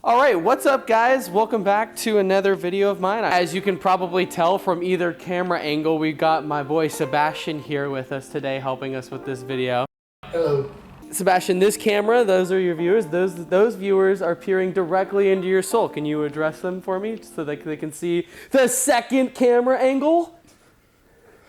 All right, what's up guys? Welcome back to another video of mine. As you can probably tell from either camera angle, we got my boy Sebastian here with us today helping us with this video. Hello. Sebastian, this camera, those are your viewers. Those viewers are peering directly into your soul. Can you address them for me so that they can see the second camera angle?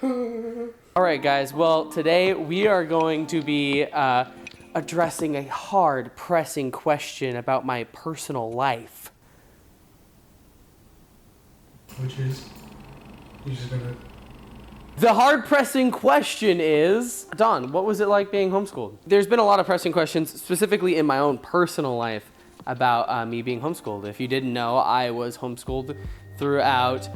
All right guys, well today we are going to be addressing a hard, pressing question about my personal life. Which is, you're just gonna... The hard, pressing question is, Don, what was it like being homeschooled? There's been a lot of pressing questions, specifically in my own personal life, about me being homeschooled. If you didn't know, I was homeschooled throughout,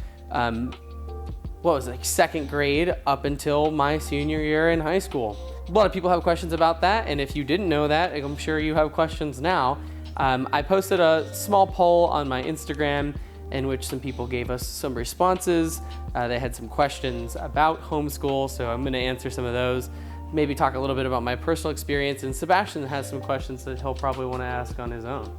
second grade up until my senior year in high school. A lot of people have questions about that, and if you didn't know that, I'm sure you have questions now. I posted a small poll on my Instagram in which some people gave us some responses. They had some questions about homeschool, so I'm gonna answer some of those. Maybe talk a little bit about my personal experience, and Sebastian has some questions that he'll probably wanna ask on his own.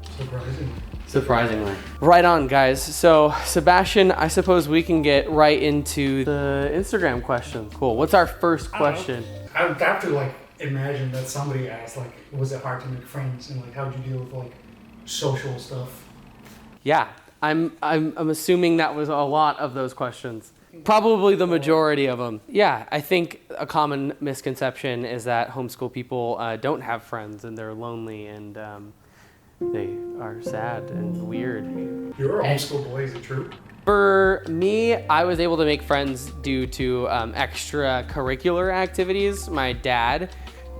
Surprisingly. Right on, guys. So, Sebastian, I suppose we can get right into the Instagram question. Cool, what's our first question? I would have to imagine that somebody asked was it hard to make friends and how'd you deal with social stuff? Yeah, I'm assuming that was a lot of those questions. Probably the majority of them. Yeah, I think a common misconception is that homeschool people don't have friends and they're lonely and they are sad and weird. You're a homeschool boy, is it true? For me, I was able to make friends due to extracurricular activities. My dad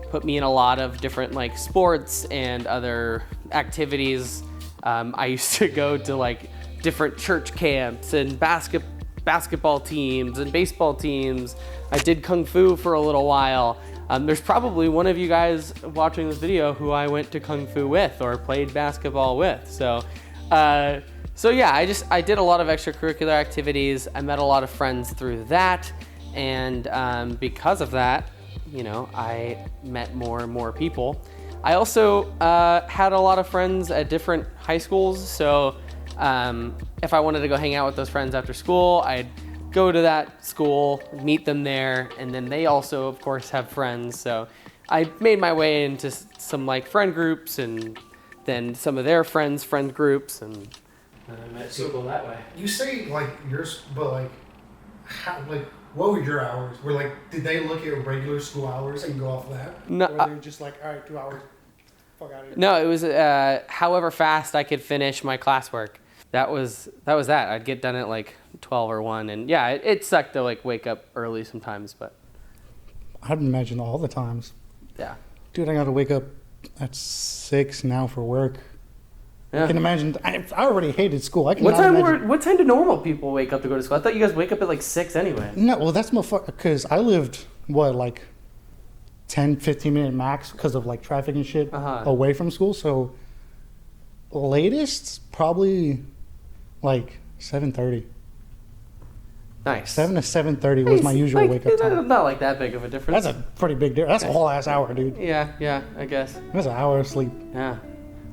put me in a lot of different sports and other activities. I used to go to different church camps and basketball teams and baseball teams. I did Kung Fu for a little while. There's probably one of you guys watching this video who I went to Kung Fu with or played basketball with. So yeah, I did a lot of extracurricular activities. I met a lot of friends through that. And because of that, I met more and more people. I also had a lot of friends at different high schools. So if I wanted to go hang out with those friends after school, I'd go to that school, meet them there, and then they also, of course, have friends. So I made my way into some friend groups and then some of their friend groups, and I met people that way. You say yours, but what were your hours? Did they look at regular school hours and go off that? No, or they were just all right, 2 hours, fuck out of here? No, it was however fast I could finish my classwork. That was that. I'd get done at 12 or 1, and yeah, it sucked to wake up early sometimes, but I'd imagine all the times. Yeah. Dude, I gotta wake up at 6 now for work. Yeah. I can imagine. I already hated school. What time do normal people wake up to go to school? I thought you guys wake up at 6 anyway. No, well that's because I lived 10, 15 minute max because of traffic and shit away from school. So latest probably 7:30. Nice. 7 to 7:30 was my usual wake up time. Not that big of a difference. That's a pretty big difference. That's a whole ass hour, dude. Yeah, I guess. That's an hour of sleep. Yeah.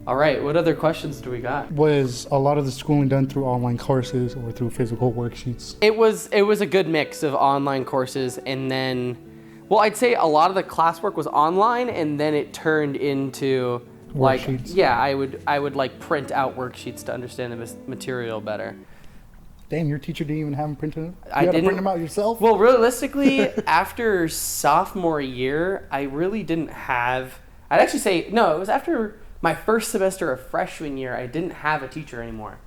All right, what other questions do we got? Was a lot of the schooling done through online courses or through physical worksheets? It was a good mix of online courses, and then, I'd say a lot of the classwork was online, and then it turned into worksheets. I would print out worksheets to understand the material better. Damn, your teacher didn't even have them printed out? I had didn't to print them out yourself? Well, realistically, after sophomore year, I really didn't have. I'd actually say no. It was after my first semester of freshman year. I didn't have a teacher anymore.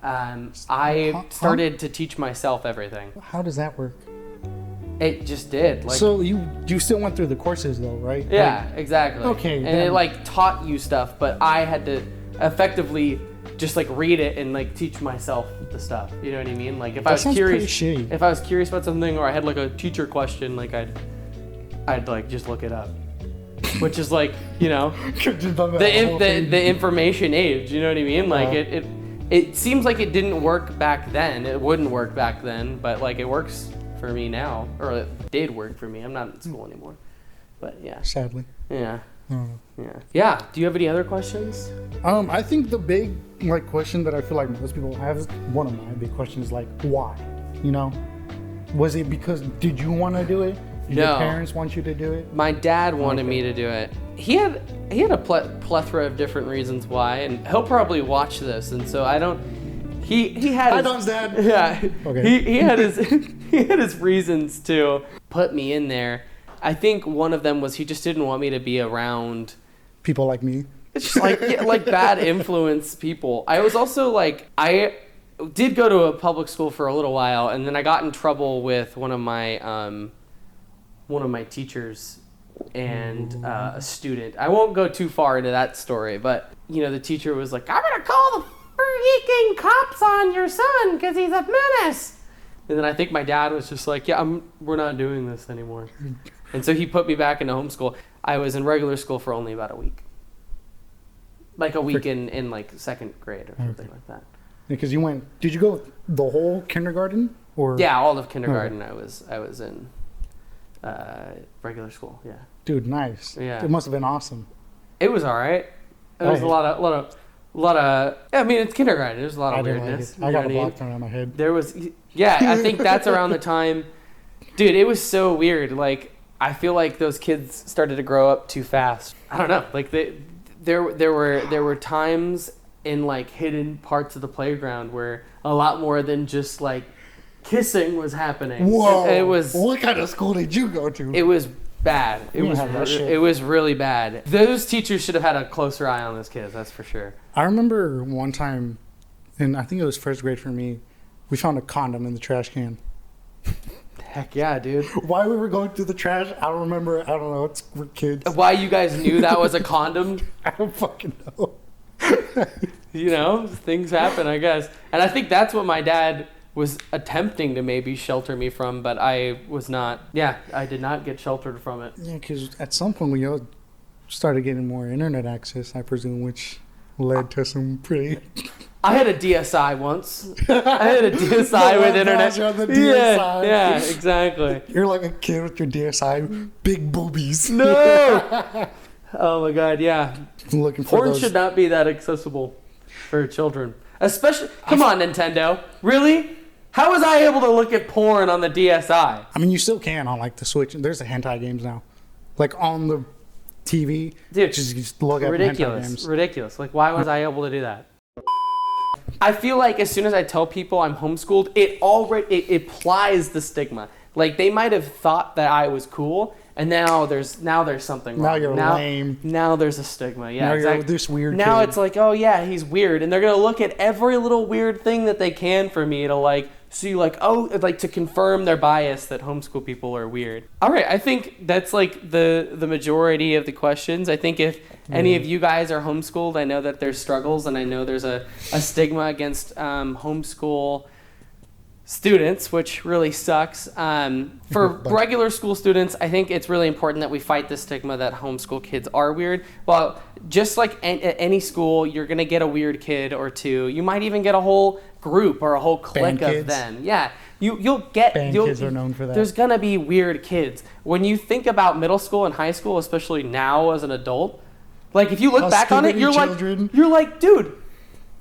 I started to teach myself everything. How does that work? It just did. So you still went through the courses though, right? Yeah, exactly. Okay. And it taught you stuff, but I had to effectively just read it and teach myself the stuff. You know what I mean? If I was curious about something, or I had a teacher question, I'd just look it up. Which is the information age, you know what I mean? It seems like it didn't work back then. It wouldn't work back then, but it works for me now, or it did work for me. I'm not in school anymore, but yeah. Sadly. Yeah. Yeah. Do you have any other questions? I think the big question that I feel like most people have is one of my big questions, like why? You know, was it because did you want to do it? Did No. your parents want you to do it? My dad wanted me to do it. He had a plethora of different reasons why, and he'll probably watch this, and so I don't. He had. Hi, his, Don's dad. Yeah. Okay. He had his he had his reasons to put me in there. I think one of them was he just didn't want me to be around People like me. it's just like bad influence people. I was also like I did go to a public school for a little while, and then I got in trouble with one of my teachers and a student. I won't go too far into that story, but the teacher was like, "I'm gonna call the freaking cops on your son because he's a menace." And then I think my dad was just like, "Yeah, we're not doing this anymore." And so he put me back into homeschool. I was in regular school for only about a week. Like a week in like second grade or something like that. Because did you go the whole kindergarten? Or Yeah, all of kindergarten I was in regular school, yeah. Dude, nice. Yeah. It must have been awesome. It was all right. There was a lot of I mean, it's kindergarten. There's a lot of I didn't weirdness. like it. I got a what mean? block around my head. There was, yeah, I think that's around the time. Dude, it was so weird. Like, I feel like those kids started to grow up too fast. I don't know. Like, there were times in, like, hidden parts of the playground where a lot more than just, like, kissing was happening. Whoa. It was... What kind of school did you go to? It was bad. It didn't have that shit. was really bad. Those teachers should have had a closer eye on those kids, that's for sure. I remember one time, and I think it was first grade for me, we found a condom in the trash can. Heck yeah, dude. Why we were going through the trash, I don't remember. I don't know. We're kids. Why you guys knew that was a condom? I don't fucking know. Things happen, I guess. And I think that's what my dad was attempting to maybe shelter me from, but I was not. Yeah, I did not get sheltered from it. Yeah, because at some point we all started getting more internet access, I presume, which led to some pretty... I had a DSI once. I had a DSI with internet. On the DSI. Yeah, exactly. You're like a kid with your DSI, big boobies. No! Oh my god, yeah. Looking for Porn those. should not be that accessible for children. Especially, come on, Nintendo. Really? How was I able to look at porn on the DSI? I mean, you still can on like the Switch. There's the hentai games now. Like on the TV. Dude, just look at hentai ridiculous. games. Ridiculous. Like, why was I able to do that? I feel like as soon as I tell people I'm homeschooled, it applies the stigma. Like, they might have thought that I was cool, and now there's something wrong. Now you're lame. Now there's a stigma. Yeah, Now exactly. you're this weird Now kid. it's like, oh yeah, he's weird, and they're gonna look at every little weird thing that they can for me to like see, like, oh, like to confirm their bias that homeschool people are weird. All right, I think that's like the majority of the questions. I think if any of you guys are homeschooled, I know that there's struggles, and I know there's a stigma against homeschool students, which really sucks. For regular school students, I think it's really important that we fight the stigma that homeschool kids are weird. Well, just like at any school, you're going to get a weird kid or two. You might even get a whole group or a whole clique of them. Yeah. You'll get... Kids are known for that. There's going to be weird kids. When you think about middle school and high school, especially now as an adult, like if you look back on it, you're like, dude...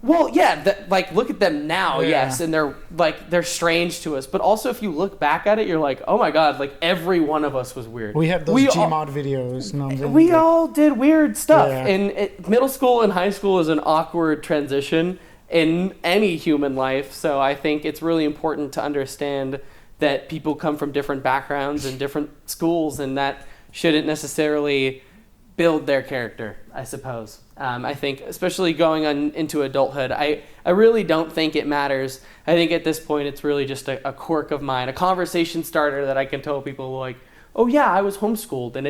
Well, yeah, like look at them now, yes, and they're strange to us. But also, if you look back at it, you're like, oh my god, like every one of us was weird. We had those Gmod videos. You know what I'm saying? We all did weird stuff. Yeah. And middle school and high school is an awkward transition in any human life. So I think it's really important to understand that people come from different backgrounds and different schools, and that shouldn't necessarily build their character, I suppose. I think, especially going on into adulthood, I really don't think it matters. I think at this point it's really just a quirk of mine, a conversation starter that I can tell people like, oh yeah, I was homeschooled, and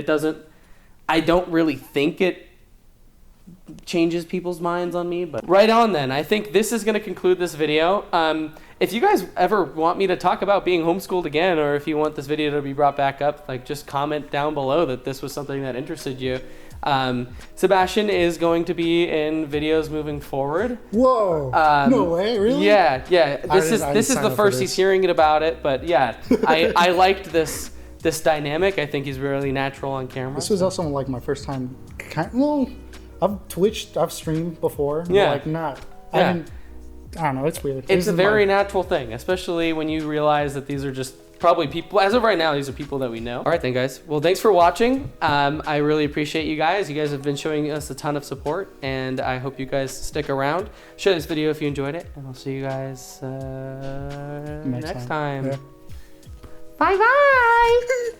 I don't really think it changes people's minds on me, but right on then. I think this is going to conclude this video. If you guys ever want me to talk about being homeschooled again, or if you want this video to be brought back up, like just comment down below that this was something that interested you. Sebastian is going to be in videos moving forward. Whoa! No way, really? Yeah. This is the first he's hearing about it, but yeah, I liked this dynamic. I think he's really natural on camera. This was also like my first time well, I've Twitched, I've streamed before. Yeah. Like not. I Yeah. haven't. I don't know. It's weird. It's This a is very my- natural thing, especially when you realize that these are just probably people. As of right now, these are people that we know. All right, then, guys. Well, thanks for watching. I really appreciate you guys. You guys have been showing us a ton of support, and I hope you guys stick around. Share this video if you enjoyed it, and I'll see you guys next time. Yeah. Bye bye.